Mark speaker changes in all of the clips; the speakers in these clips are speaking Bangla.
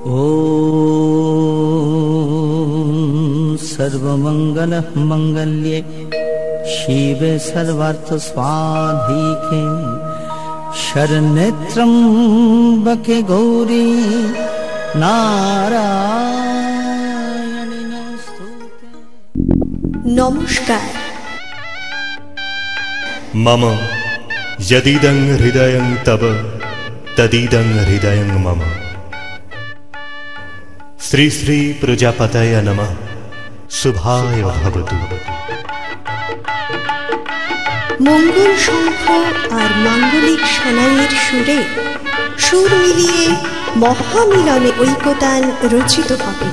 Speaker 1: ॐ सर्वमङ्गलमङ्गल्ये शिवे सर्वार्थसाधिके शरण्ये त्र्यम्बके गौरी नारायणी नमोस्तुते।
Speaker 2: नमस्कार।
Speaker 3: मम यदिदं हृदयं तव तदिदं हृदयं मम। श्री श्री प्रजापतये नमः। शुभाय भवतु।
Speaker 2: मंगल शंख और मांगलिक शनाइर सुरे सुर मिलिए महामिलने ঐকতান রচিত হবে।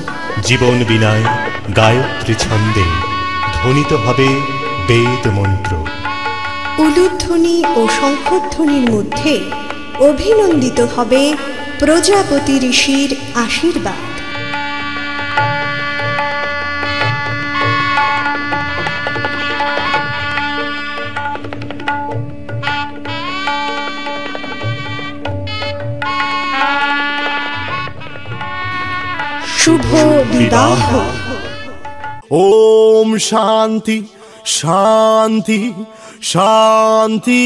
Speaker 3: জীবন বিনায় গায়ত্রী ছন্দে ধ্বনিত হবে বেদ মন্ত্র।
Speaker 2: উলুধ্বনি ও শঙ্খধ্বনির মধ্যে অভিনন্দিত হবে প্রজাপতি ঋষির আশীর্বাদ। शुभ विवाह।
Speaker 4: ओम शांति शांति शांति।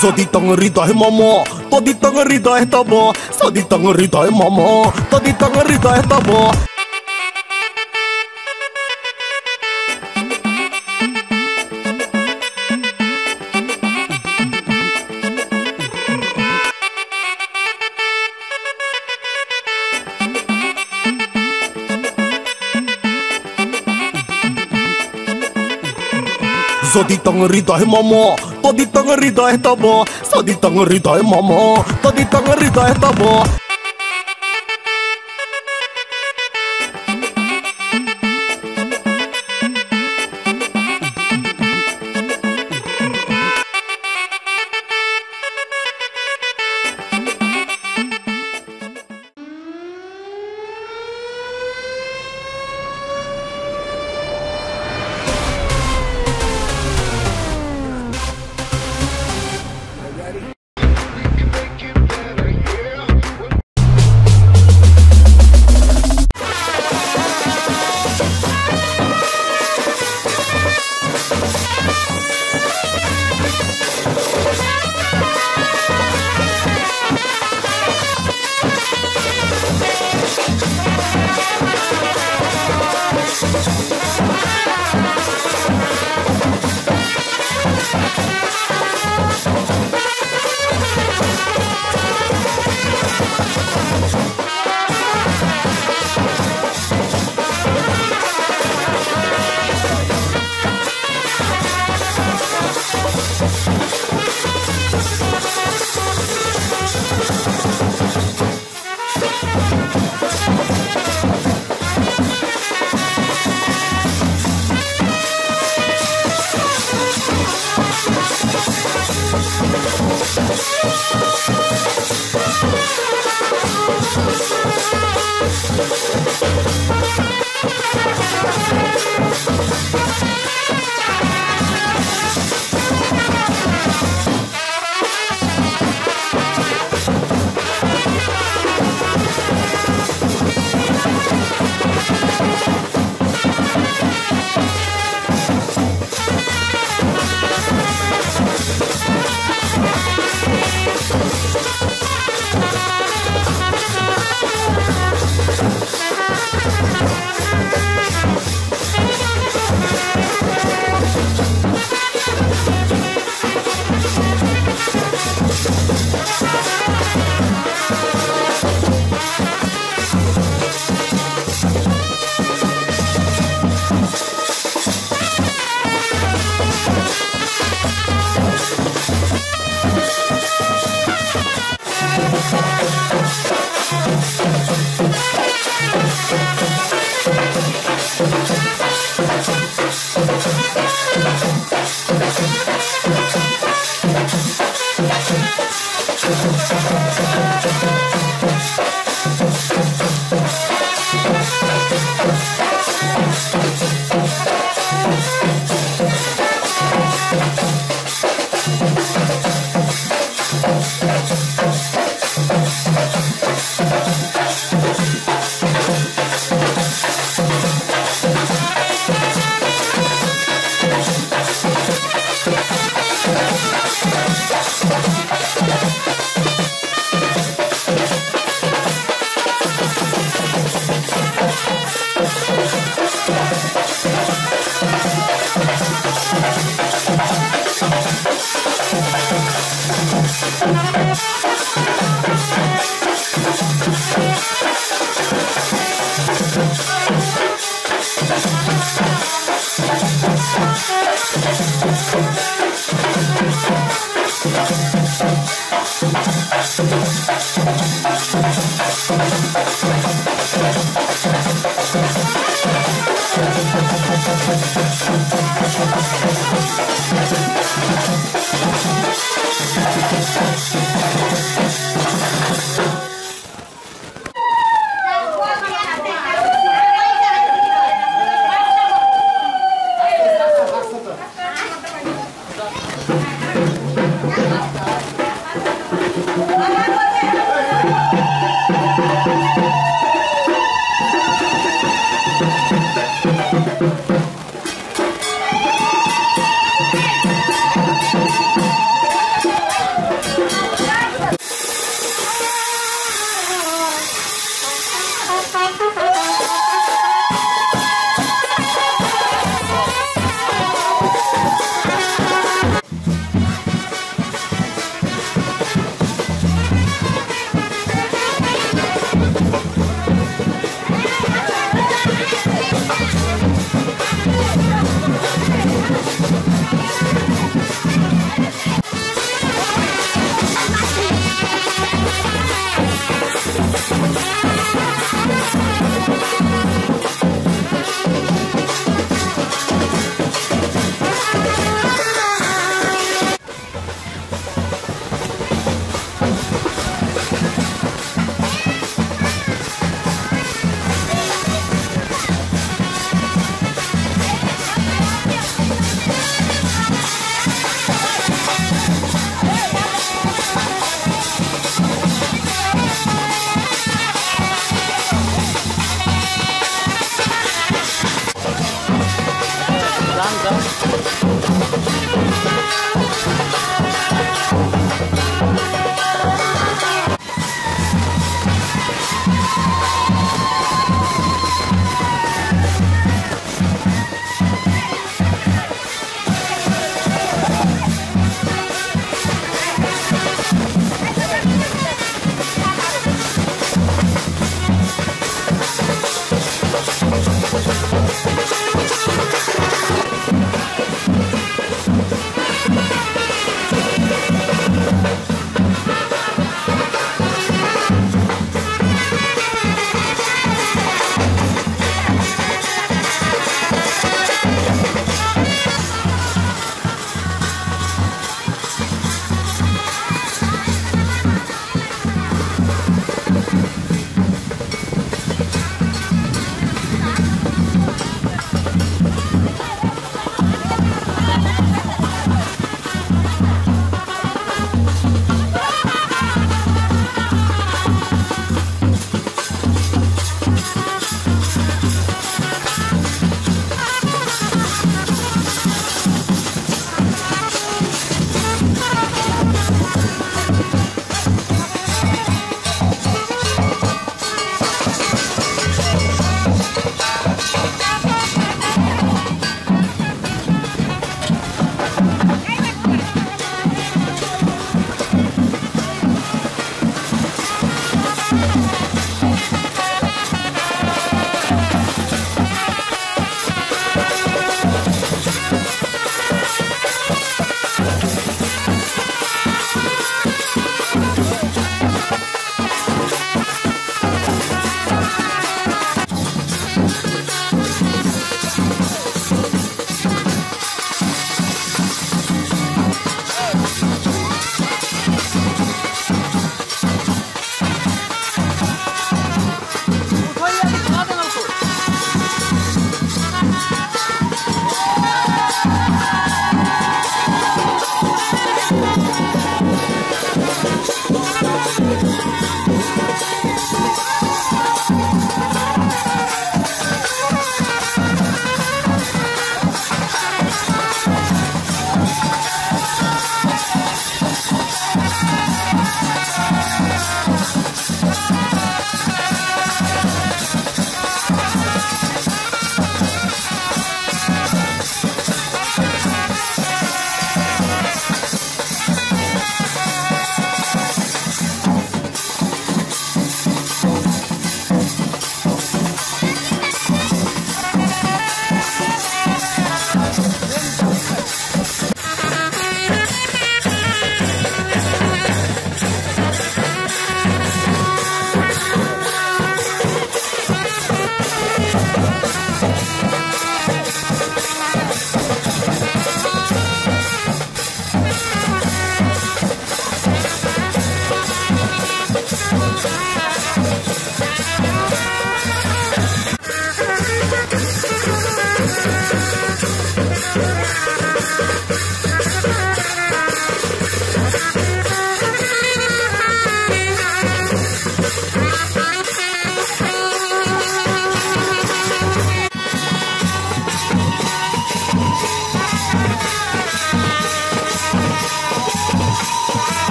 Speaker 4: যদি তং হৃদয় মম তদি তং হৃদয় তব, যদি তং হৃদয় মম তদি তং হৃদয় তব। যদি তং হৃদয় মম তদি তং হৃদয় তব, যদি তং হৃদয় মম তদি তং হৃদয় তব।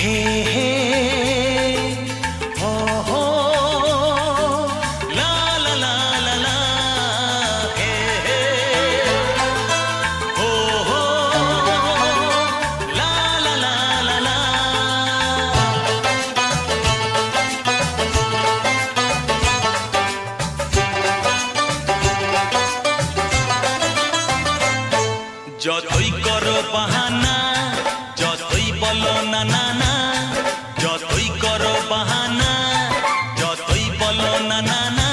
Speaker 5: হে হে হো হো লা লা লা লা লা হে হে হো হো লা লা লা লা লা। যতই করো বাহানা, যতই বলো না না না, যতই করো বাহানা, যতই বলো না না না,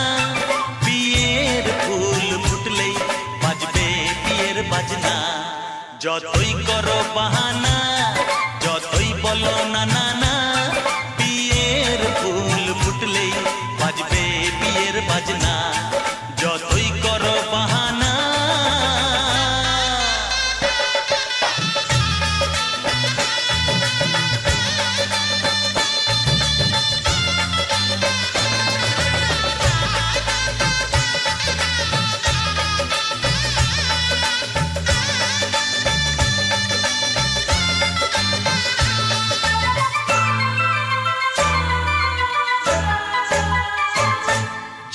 Speaker 5: বিয়ের ফুল ফুটলেই বাজবে বিয়ের বাজনা। যতই করো বাহানা, যতই বলো না না না, বিয়ের ফুল ফুটলেই বাজবে বিয়ের বাজনা। যতই করো বাহানা।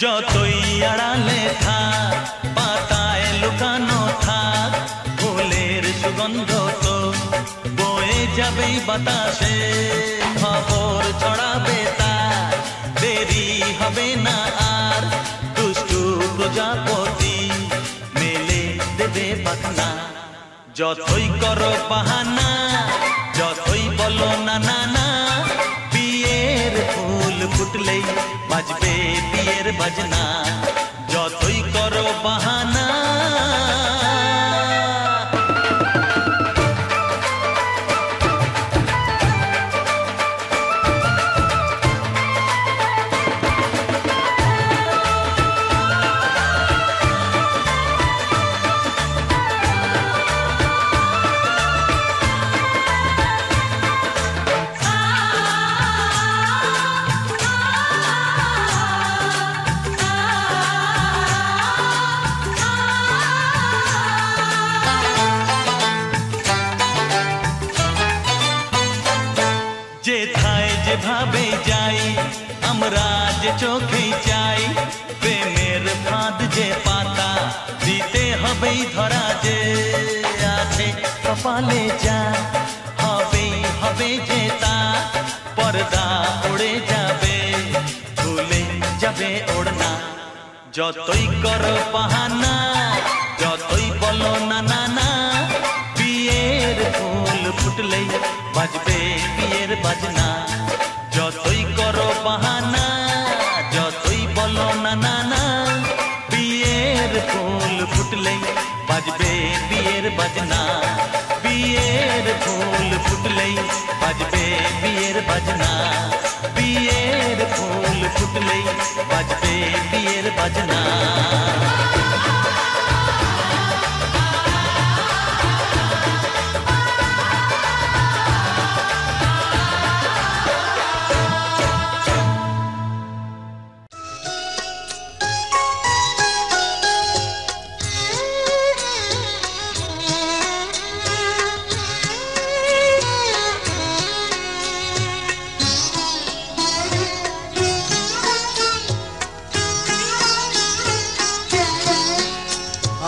Speaker 5: যতই আড়ালে থাক, পাতায় লুকানো থাক, ফুলের সুগন্ধ তো বয়ে যাবেই বাতাসে। খবর ছড়াবে তার, দেরি হবে না আর, দুষ্টু প্রজাপতি মেলে দেবে পাখনা। যতই করো বাহানা, যতই বলো না না না, বিয়ের ফুল ফুটলেই বাজবে বিয়ের বাজনা। যতই করো বাহানা। যেথায় যেভাবে যাই আমরা যে চোখেই চাই, প্রেমের ফাঁদ যে পাতা দিতে হবেই ধরা। যে আছে কপালে যা হবেই হবে যে তা, পর্দা উড়ে যাবে ভুলে যাবে ওড়না। যতই করো বাহানা, যতই বলো না না না, বিয়ের ফুল ফুটলেই বাজবে বিয়ের বাজনা। যতই করো বাহানা, যতই বলো না না না, বিয়ের ফুল ফুটলেই বাজবে বিয়ের বাজনা। বিয়ের ফুল ফুটলেই বাজবে বিয়ের বাজনা। বিয়ের ফুল ফুটলেই বাজবে বিয়ের বাজনা।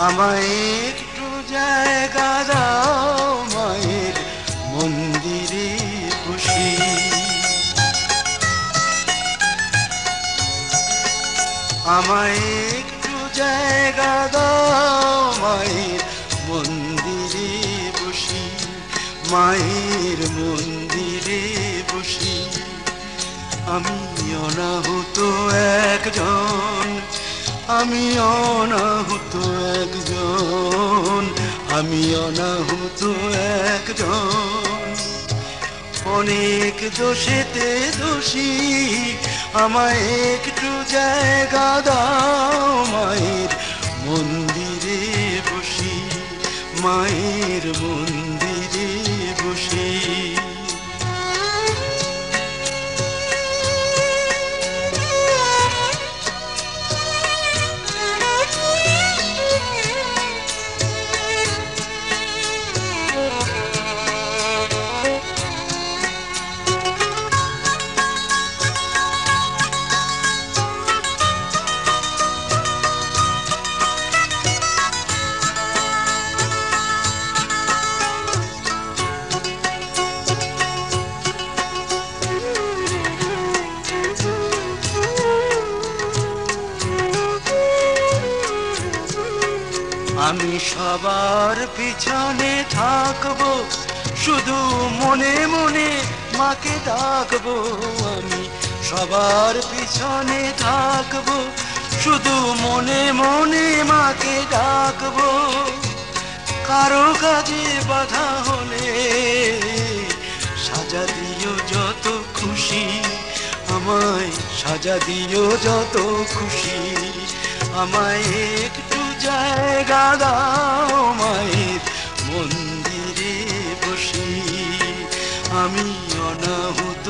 Speaker 6: আমায় একটু জায়গা দাও মায়ের মন্দিরে বসি, আমায় একটু জায়গা দাও মায়ের মন্দিরে বসি, মায়ের মন্দিরে বসি। আমি অনাহুত একজন, আমি অনাহুত একজন, আমি অনাহুত একজন, অনেক দোষেতে দোষী। আমায় একটু জায়গা দাও মায়ের মন্দিরে বসি, মায়ের মন্দিরে বসি। সবার পিছনে থাকবো, শুধু মনে মনে মাকে ডাকবো আমি। সবার পিছনে থাকবো, শুধু মনে মনে মাকে ডাকবো। কারো কাজে বাধা হলে সাজা দিও যত খুশি, আমায় সাজা দিও যত খুশি। আমায় একটু জায়গা দাও মায়ের মন্দিরে বসি। আমি অনাহুত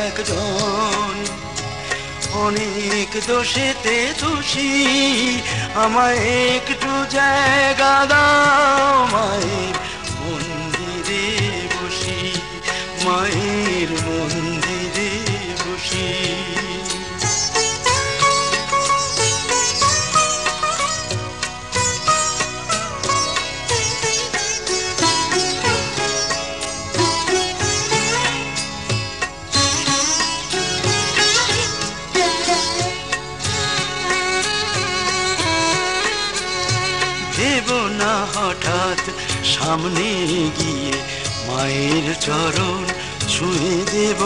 Speaker 6: একজন, অনেক দোষেতে দোষী। আমায় একটু জায়গা দাও মায়ের মন্দিরে বসি, মায়ের মন্দিরে বসি। ভেবো না হঠাৎ সামনে গিয়ে মায়ের চরণ ছুঁয়ে দেব।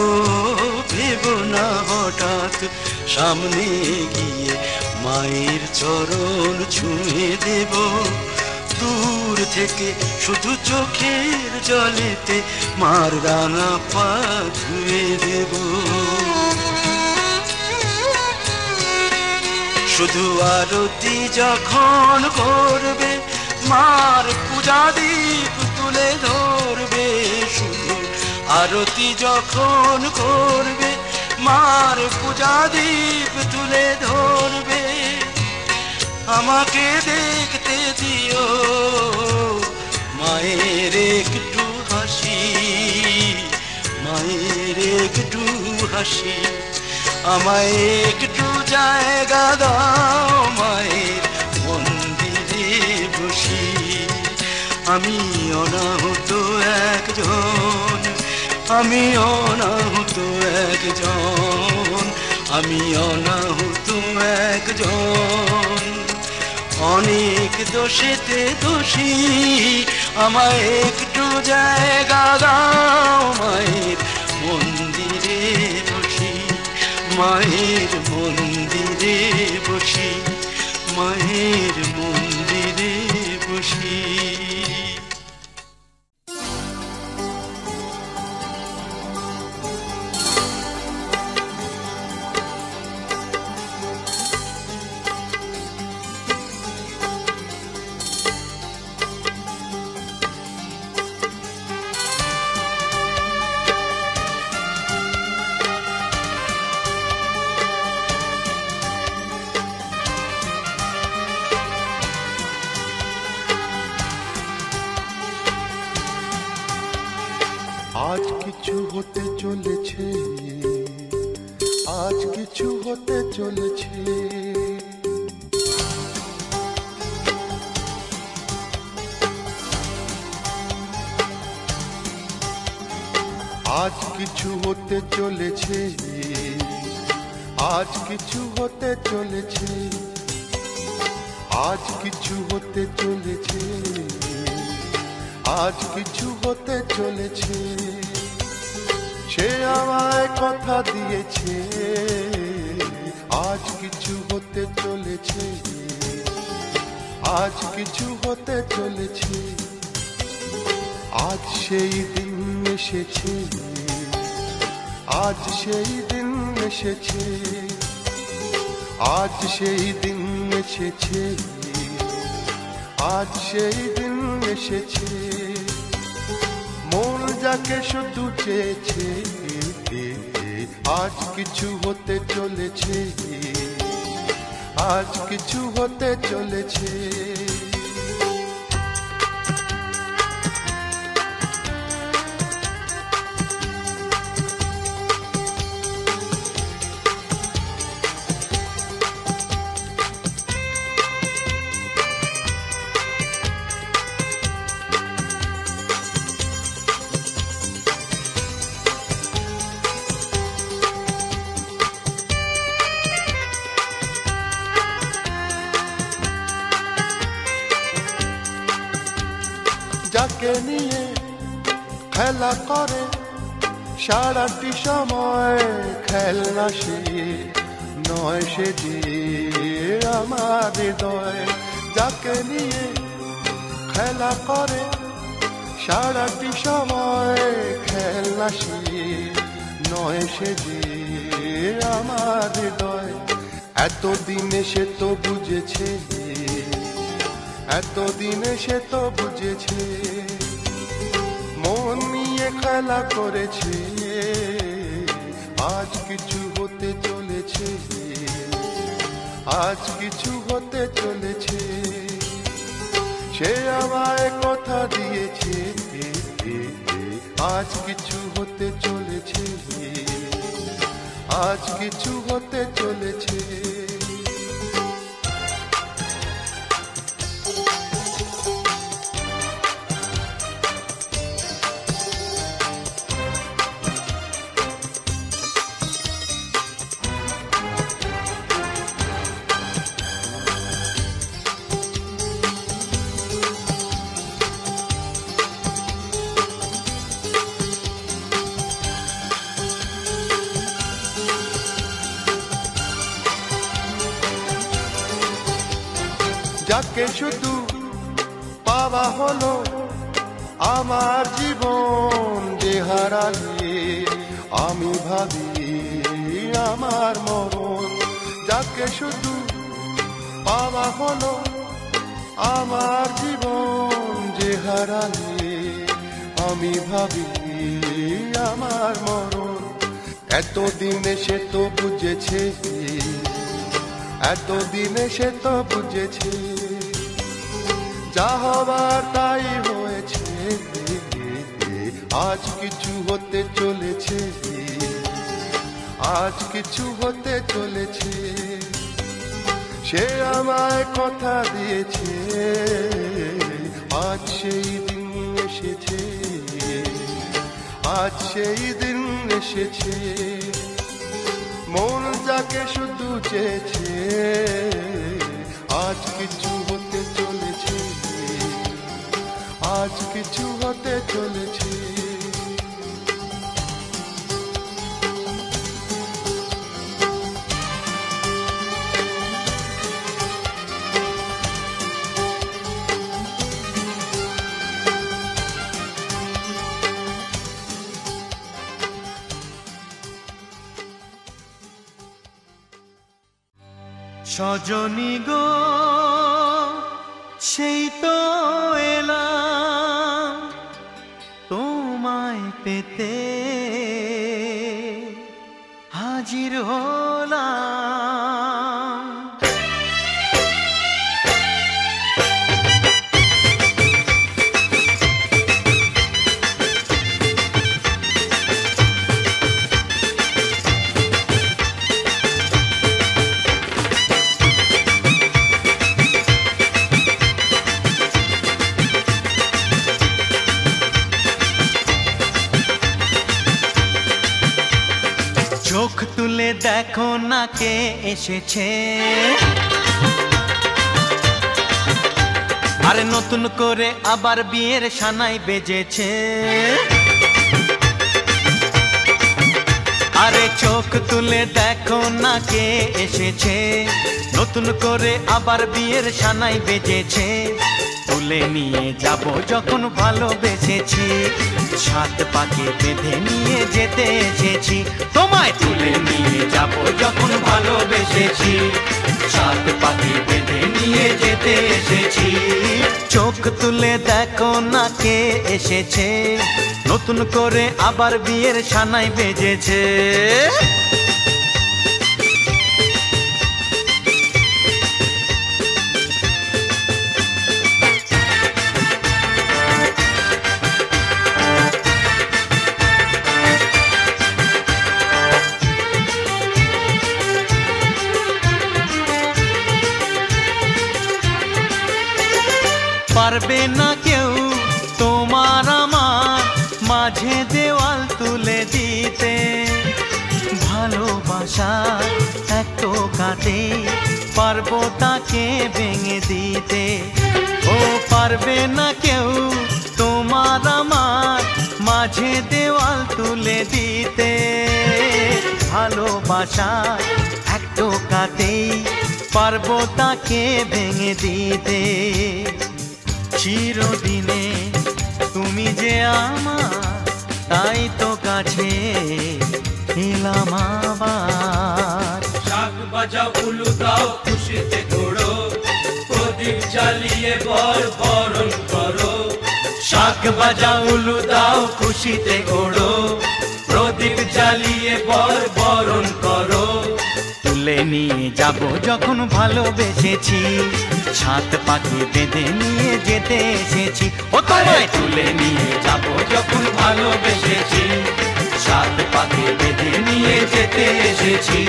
Speaker 6: ভেবো না হঠাৎ সামনে গিয়ে মায়ের চরণ ছুঁয়ে দেব। দূর থেকে শুধু চোখের জলেতে মার রাঙা পা ধুয়ে দেব। শুধু আরতি যখন করবে মার পূজা দীপ তুলে ধরবে। শুধু আরতি যখন করবে মার পূজা দীপ তুলে ধরবে। আমাকে দেখতে দিও মায়ের একটু হাসি, মায়ের একটু হাসি। আমায় একটু জায়গা দাও মায়ের মন্দিরে বসি। আমি অনাহুত একজন, আমি অনাহুত একজন, আমি অনাহুত একজন। অনেক দোষেতে দোষী। আমায় একটু জায়গা দাও মায়ের মন্দিরে বসি, মায়ের মন্দিরে বসি, মায়ের মন্দিরে বসি।
Speaker 7: আজ কিছু হতে চলেছে, আজ কিছু হতে চলেছে। আজ কিছু হতে চলেছে, আজ কিছু হতে চলেছে। আজ কিছু হতে চলেছে, আজ কিছু হতে চলেছে। সে আমায় কথা দিয়েছে, আজ কিছু হতে চলেছে, আজ কিছু হতে চলেছে। আজ সেই দিন এসেছে, আজ সেই দিন এসেছে, আজ সেই দিন এসেছে, আজ সেই দিন এসেছে। মন যাকে শুধু চেয়েছে, আজ কিছু হতে চলেছে, আজ কিছু হতে চলেছে। খেলা করে সারাটি সময়, খেলনা সে নয় সে যে আমার হৃদয়। যাকে নিয়ে খেলা করে সারাটি সময়, খেলনা সে নয় সে যে আমার হৃদয়। এতদিনে সে তো বুঝেছে, এতদিনে সে তো বুঝেছে, মন নিয়ে খেলা করেছে। আজ কিছু হতে চলেছে, আজ কিছু হতে চলেছে। সে আমায় কথা দিয়েছে, আজ কিছু হতে চলেছে, আজ কিছু হতে চলেছে। যাকে শুধু পাওয়া হলো আমার জীবন, যে হারালে আমি ভাবি আমার মরণ। যাকে শুধু পাওয়া হলো আমার জীবন, যে হারালে আমি ভাবি আমার মরণ। এতদিনে সে তো বুঝেছে, এতদিনে সে তো বুঝেছে, যা হবার তাই হয়েছে। আজ কিছু হতে চলেছে, আজ কিছু হতে চলেছে। সে আমায় কথা দিয়েছে, আজ সেই দিন এসেছে, আজ সেই দিন এসেছে। মন যাকে শুধু চেয়েছে, আজ কিছু হতে চলেছে, আজ কিছু হতে চলেছে।
Speaker 5: সজনী গো সেই তো এলাম তোমায় পেতে, হাজির হলাম। চোখ তুলে দেখো না কে এসেছে, আরে নতুন করে আবার বিয়ের সানাই বেজেছে। আরে চোখ তুলে দেখো না কে এসেছে, নতুন করে আবার বিয়ের সানাই বেজেছে। তুলে নিয়ে যাব যখন ভালোবেসেছি, সাত পাকে বেঁধে নিয়ে যেতে এসেছি। তোমায় তুলে নিয়ে যাব যখন ভালোবেসেছি, সাত পাকে বেঁধে নিয়ে যেতে এসেছি। চোখ তুলে দেখো না কে এসেছে, নতুন করে আবার বিয়ের সানাই বেজেছে। পারবে না কেউ তোমার আমার মাঝে দেওয়াল তুলে দিতে, ভালোবাসা এত কাটে পারবো তাকে ভেঙে দিতে। ও পারবে না কেউ তোমার আমার মাঝে তুলে দিতে ভালোবাসার এক টোকাতেই পারবো তাকে ভেঙে দিতে। চিরদিনে তুমি যে আমার, তাই তো কাছে এলাম আবার।
Speaker 8: শাক বাজাও উলু দাও খুশিতে ঘোড়ো, প্রদীপ জ্বালিয়ে বর বরণ করো।
Speaker 5: শাক বাজাও উলু দাও খুশিতে ঘোড়ো, প্রদীপ জ্বালিয়ে বর বরণ করো। তুলে নিয়ে যাব যখন ভালোবেসেছি, ছাত পাখি বেঁধে নিয়ে যেতে এসেছি। ও তোমায় তুলে নিয়ে যাব যখন ভালোবেসেছি, ছাত পাখি বেঁধে নিয়ে যেতে এসেছি।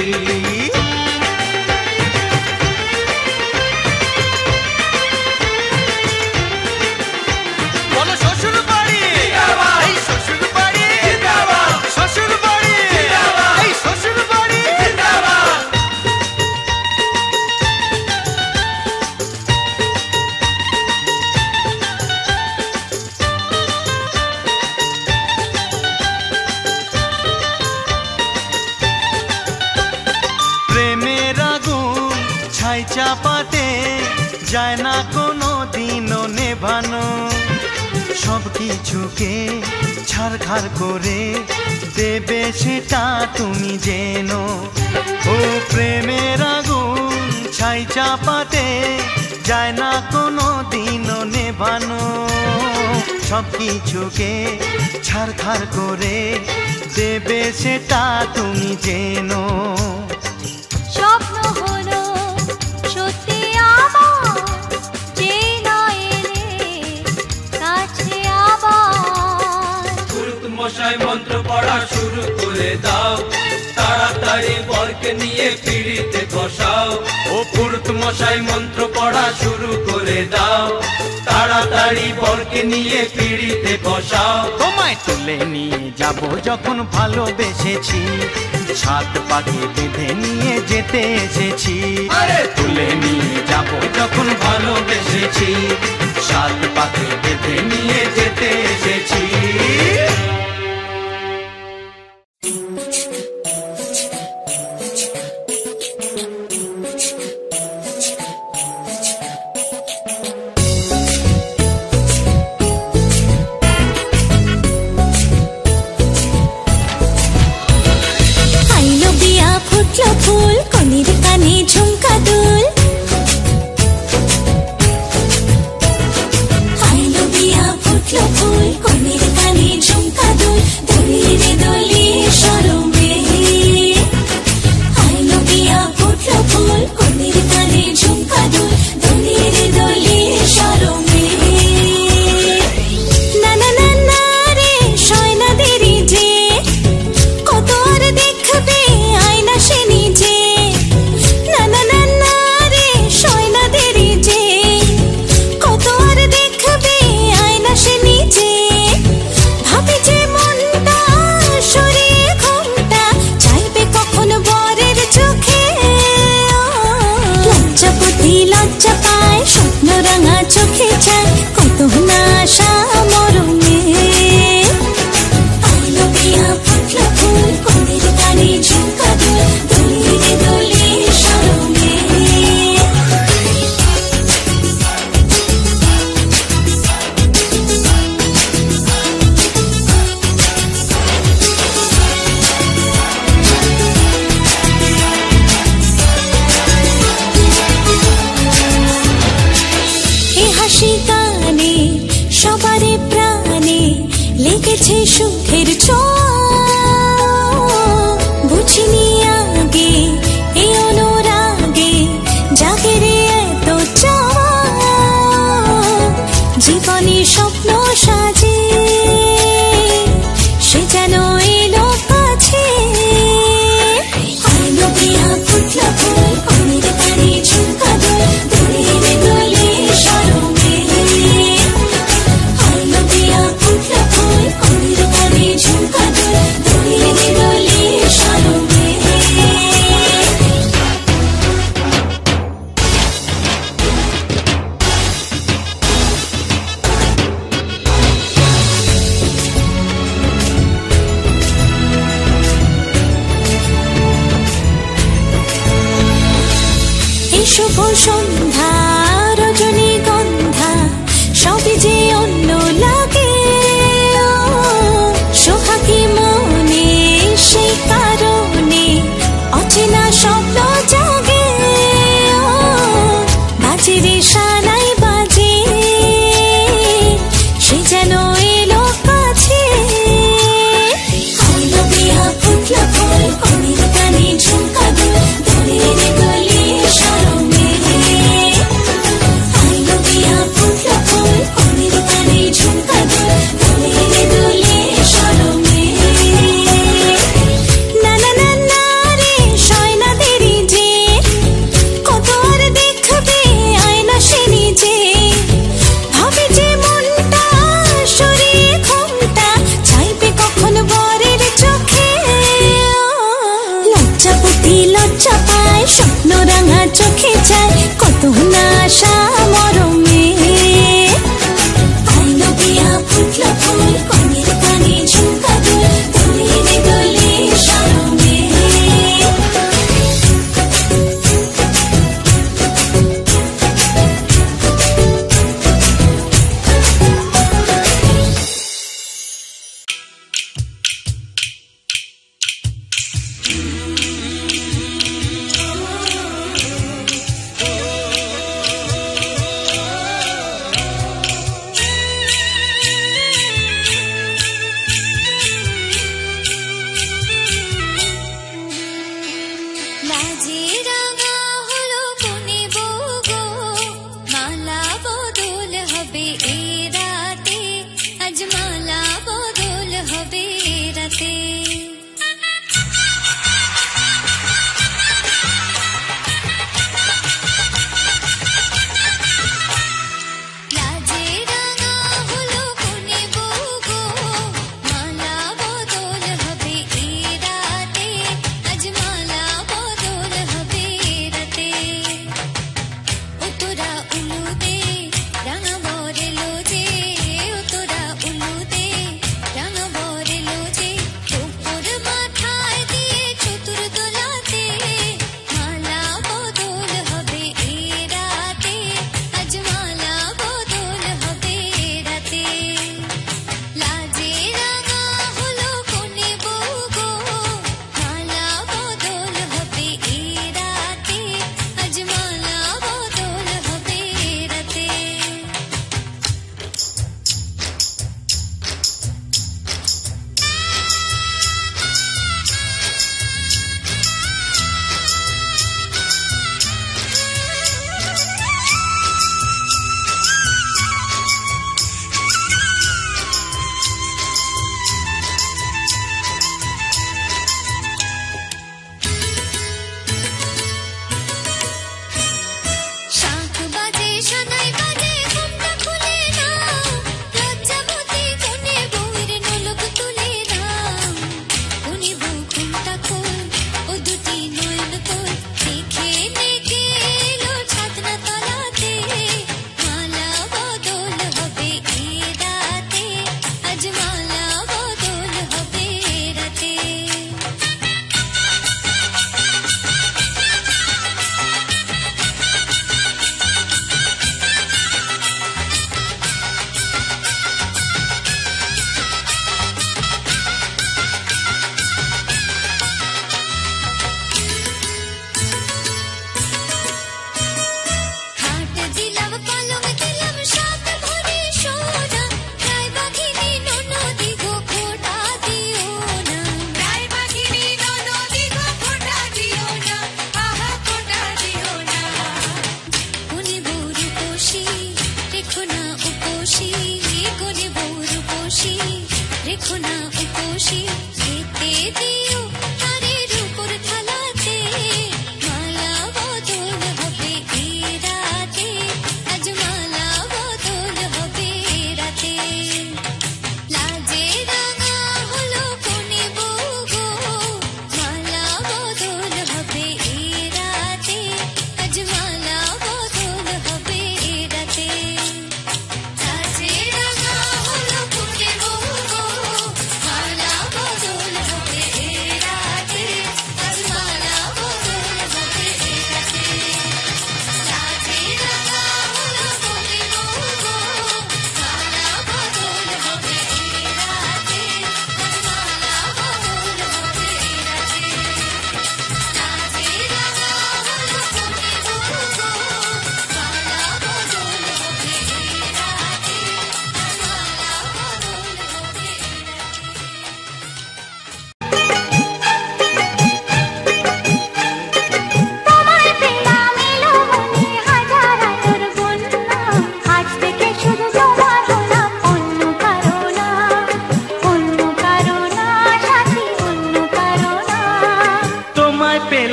Speaker 5: চাপাতে যায় না কোনো দিনও নেভানো, সব কিছুকে ছারখার করে দেবে সেটা তুমি জেনো। ও প্রেমের আগুন ছাই চাপাতে যায় না কোনো দিনও নেভানো, সব কিছুকে ছারখার করে দেবে সেটা তুমি জেনো।
Speaker 9: স্বপ্ন হলো সত্যি আমার, যে নয় এলে কাছে আবার।
Speaker 8: পুরুত মশাই মন্ত্র পড়া শুরু করে দাও, তাড়াতাড়ি বরকে নিয়ে পিড়িতে বসাও। ও পুরুত মশাই মন্ত্র পড়া শুরু করে দাও, তাড়াতাড়ি বরকে নিয়ে পিড়িতে বসাও।
Speaker 5: তোমায় তুলে নিয়ে যাব যখন ভালোবেসেছি, ছাদ পাখি বেঁধে নিয়ে যেতে এসেছি।
Speaker 8: আরে
Speaker 5: তুলে নিয়ে যাব যখন ভালোবেসেছি, ছাদ পাখি বেঁধে নিয়ে যেতে এসেছি।
Speaker 9: ফুল কনির কানে ঝুমকা দুল, আইলো বিয়া ফুটলো ফুল কনির কানে ঝুমকা দুল, দোলিয়ে রে দোলিয়ে শরমে। আইলো বিয়া ফুটলো ফুল কনির কানে ঝুমকা দুল, দোলিয়ে রে দোলিয়ে শরমে। না না না না রে শয়না দেরি যে, কত আর দেখবে আয়না সে নিজে। না না না না রে শয়না দেরি যে, কত আর দেখবে আয়না সে নিজে। ভাবে যে মনটা সরিয়ে ঘুমটা, চাইবে কখন বরের চোখে। লজ্জাপতি লজ্জা পায়, স্বপ্ন রাঙা চোখে চায়, কত না আশা মরণে। আইলো বিয়া ফুটলো ফুল কনির কানে ঝুমকা দুল, দোলিয়ে রে দোলিয়ে শরমে। এ হাসি গানে সবারে প্রাণে লেগেছে সুখের ছোঁয়া, বুঝিনি আগে এ অনুরাগে জাগে রে এত চাওয়া। জীবনে স্বপ্ন সাজে সে যেন এলো কাছে। আইলো বিয়া ফুটলো ফুল কনির কানে ঝুমকা দুল, দোলিয়ে রে দোলিয়ে শরমে। আইলো বিয়া ফুটলো ফুল কনির কানে ঝুমকা দুল, সন্ধ্যা রজনীগন্ধা সবই যে অন্য লাগে সোহাগী মনে সেই কারণে অচেনা স্বপ্ন জাগে বাজে রে সানাই বাজে সে যেন এলো কাছে ফুল বিয়া ফুটলো ফুল কনির কানে ঝুমকা দুল ধরে রে গলি শরমে আইলো বিয়া ফুটলো ফুল কনির কানে ঝুমকা দুল ধরে রে গলি শরমে না না না না রে শয়না দেরি যে কত আর দেখবে আয়না সে নিজে ভাবে যে মনটা সরিয়ে ঘুমটা চাইবে কখন বরের চোখে লজ্জাপতি লজ্জা পায় স্বপ্ন রাঙা চোখে যায় কত না আশা মরমে আইলো বিয়া ফুটলো ফুল কনের কানে ঝুমকা দুল ধরে রে গলে শরমে লাজে রাঙা হলো কোনে বউ গো মালা বদল হবে এ রাতে আজ মালা বদল হবে এ রাতে লাজে রাঙা হলো কোনে বউ গো মালা বদল হবে এ রাতে আজ মালা বদল হবে এ রাতে ও তোরা উলুদে রাঙা বরেলো যে ও তোরা উলুদে রাঙা বরেলো যে উপর মাথায় দিয়ে চতুর দোলাতে মালা বদল হবে এ রাতে আজ মালা বদল হবে এ রাতে লাজে রাঙা হলো কোনে বউ গো মালা বদল হবে এ রাতে আজ মালা বদল হবে এ রাতে শাঁখ বাজে সানাই বাজে ঘুমটা খুলে নাও লজ্জাবতী কোনে বউয়ের নোলক তুলে নাও কোনে বউ ঘুমটা খোল ও দুটি নয়ন তোল দেখে নেকে এলো ছাদনা তলাতে মালা বদল হবে এ রাতে আজ মালা বদল হবে এ রাতে হাট দিলাম পালং দিলাম সাত ভরি সোনা রায় বাঘিনী ননদি গো ফোঁটা দিও না রায় বাঘিনী ননদি গো ফোঁটা দিও না আহা ফোঁটা দিও না কোনে বউ রূপসী রেখো না উপসী কোনে বউ রূপসী রেখো না উপসী খেতে দিও তারের উপর থালাতে মালা বদল হবে এ রাতে আজ মালা বদল হবে এ রাতে লাজে রাঙা হলো কোনে বউ গো মালা বদল হবে এ রাতে আজ মালা বদল হবে এ রাতে লাজে রাঙা হলো কোনে বউ গো মালা বদল হবে এ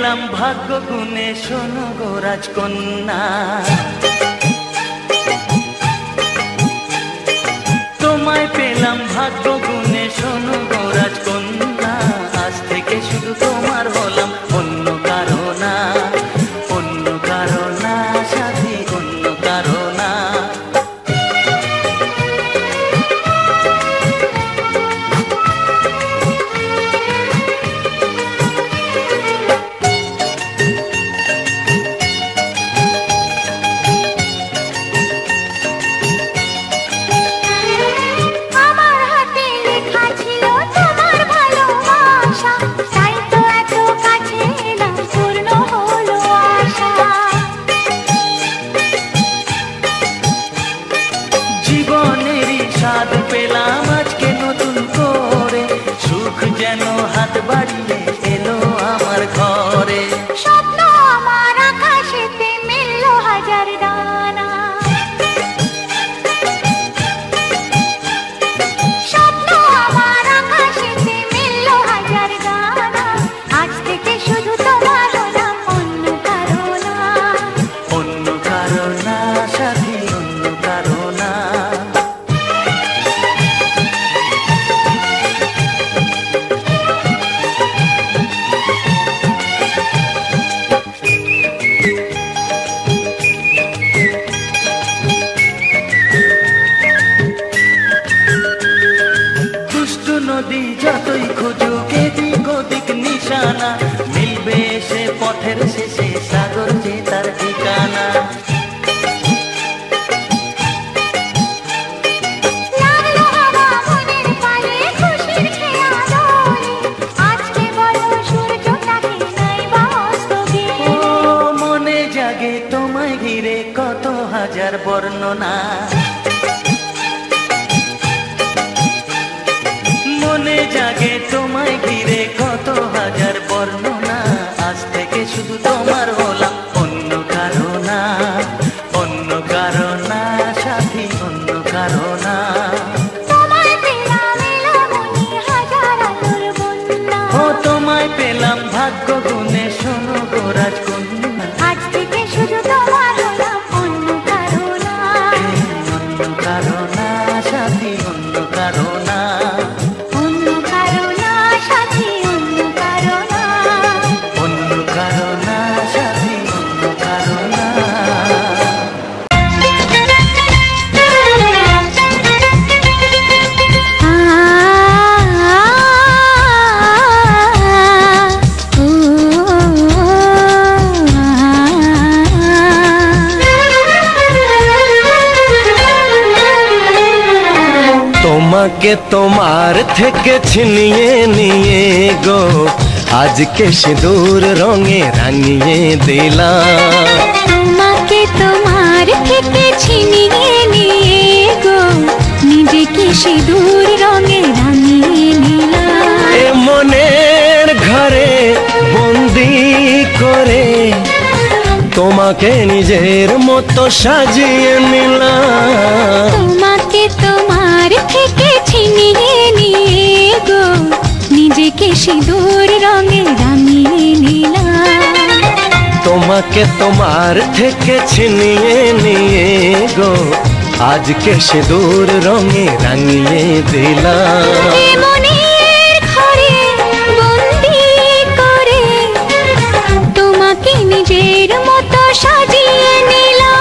Speaker 5: পেলাম ভাগ্য গুণে শোনো গো রাজকন্যা, তোমায় পেলাম ভাগ্য গুণে শোনো গো রাজকন্যা। আজ থেকে শুধু তোমার হলাম, অন্য কারো না, অন্য কারো না সাথী, অন্য কারো না। জীবনেরই স্বাদ পেলাম আজকে নতুন করে, সুখ যেন হাত বাড়িয়ে এলো আমার ঘরে।
Speaker 9: স্বপ্ন আমার আকাশেতে মিলল হাজার ডানা, স্বপ্ন আমার আকাশেতে মিলল হাজার ডানা। আজ থেকে শুধু তোমার হলাম, অন্য কারো না,
Speaker 5: অন্য কারো না সাথী, অন্য কারো না। দুষ্টু নদী যতই খুঁজুক এদিক ওদিক নিশানা, মিলবে সে পথের শেষে সাগর যে তার ঠিকানা।
Speaker 9: লাগলো হাওয়া মনের পানে খুশির খেয়া দোলে, আজকে বলো সূর্যটাকে নাই বা অস্ত গেলে।
Speaker 5: ও মনে জাগে তোমায় ঘিরে কত হাজার বর্ণনা, মনে জাগে তোমায় ঘিরে কত হাজার বর্ণনা। আজ থেকে শুধু তোমার হলাম, অন্য কারো না, অন্য কারো না সাথী, অন্য কারো না।
Speaker 9: তোমায় পেলাম এলামনি হাজার আলোর বন্যা,
Speaker 5: ও তোমায় পেলাম ভাগ্য গুণে শোনো গো রাজকন্যা।
Speaker 9: আজ থেকে শুধু তোমার হলাম, অন্য কারো না,
Speaker 5: অন্য কারো না সাথী, অন্য কারো না।
Speaker 9: অন্য কারো না সাথী, অন্য কারো না।
Speaker 5: অন্য কারো না সাথী, অন্য কারো না।
Speaker 4: তোমাকে তোমার থেকে ছিনিয়ে নিয়ে গো, আজকে সিঁদুর রঙে রাঙিয়ে দিলাম।
Speaker 9: তোমাকে তোমার থেকে ছিনিয়ে নিয়ে গো, নিজেকে সিঁদুর রঙে রাঙিয়ে নিলাম।
Speaker 4: এ মনের ঘরে বন্দি করে তোমাকে নিজের মতো সাজিয়ে নিলাম।
Speaker 9: তোমাকে তোমার থেকে ছিনিয়ে নিয়ে গো, নিজেকে সিঁদুর রঙে রাঙিয়ে নিলাম।
Speaker 4: তোমাকে তোমার থেকে ছিনিয়ে নিয়ে গো, আজকে সিঁদুর রঙে রাঙিয়ে দিলাম।
Speaker 9: এ মনের ঘরে বন্দি করে তোমাকে নিজের মতো সাজিয়ে নিলাম।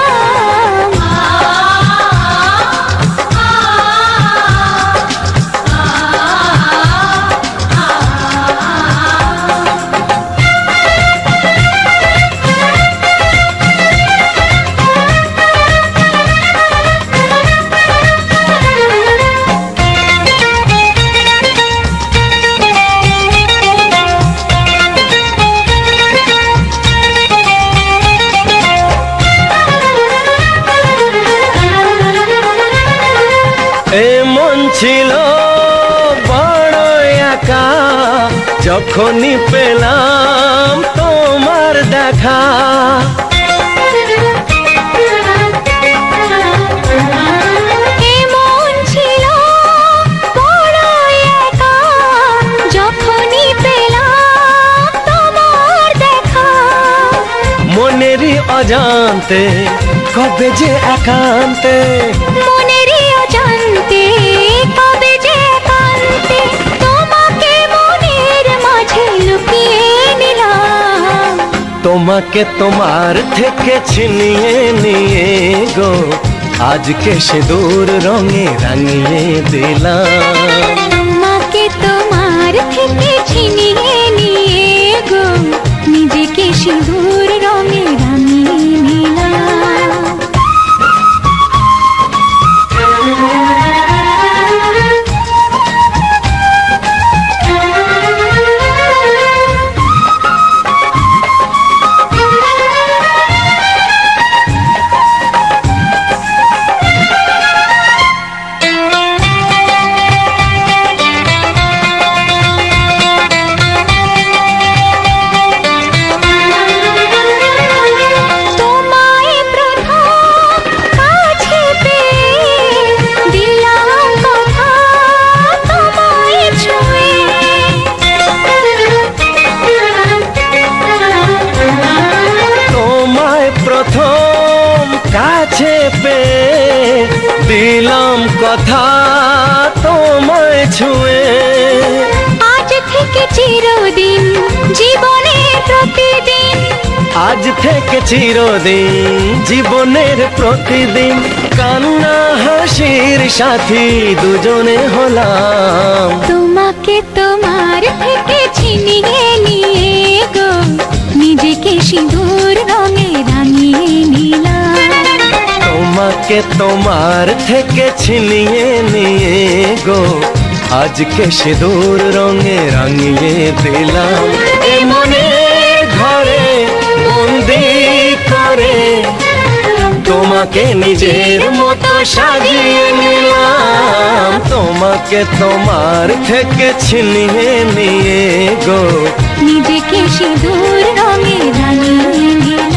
Speaker 4: ছিল বড় একা, যখনই পেলাম তোমার দেখা।
Speaker 9: এমন ছিল বড় একা, যখনই পেলাম তোমার দেখা।
Speaker 10: অজান্তে কবে যে একান্তে
Speaker 9: মনেরই অজান্তে কবে যে একান্তে তোমাকে মনের মাঝে লুকিয়ে নিলাম।
Speaker 10: তোমাকে তোমার থেকে ছিনিয়ে নিয়ে গো আজকে সিঁদুর রঙে রাঙিয়ে দিলাম।
Speaker 9: তোমাকে তোমার থেকে ছিনিয়ে নিয়ে গো নিজেকে সিঁদুর রঙে রাঙিয়ে নিলাম।
Speaker 10: দিলাম কথা তোমায় ছুঁয়ে
Speaker 9: আজ থেকে চিরদিন জীবনের প্রতিদিন
Speaker 10: আজ থেকে চিরদিন জীবনের প্রতিদিন কান্না হাসির সাথী দুজনে হলাম।
Speaker 9: তোমাকে তোমার থেকে ছিনিয়ে নিয়ে গো নিজেকে সিঁদুর রঙে রাঙিয়ে নিলাম।
Speaker 10: তোমাকে তোমার থেকে ছিনিয়ে নিয়ে গো আজকে সিঁদুর রঙে রাঙিয়ে দিলাম। এ মনে ঘরে বন্দি করে তোমাকে নিজের মতো সাজিয়ে নিলাম। তোমাকে তোমার থেকে ছিনিয়ে নিয়ে গো
Speaker 9: নিজেকে সিঁদুর রঙে রাঙিয়ে নিলাম।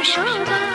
Speaker 9: যশোদা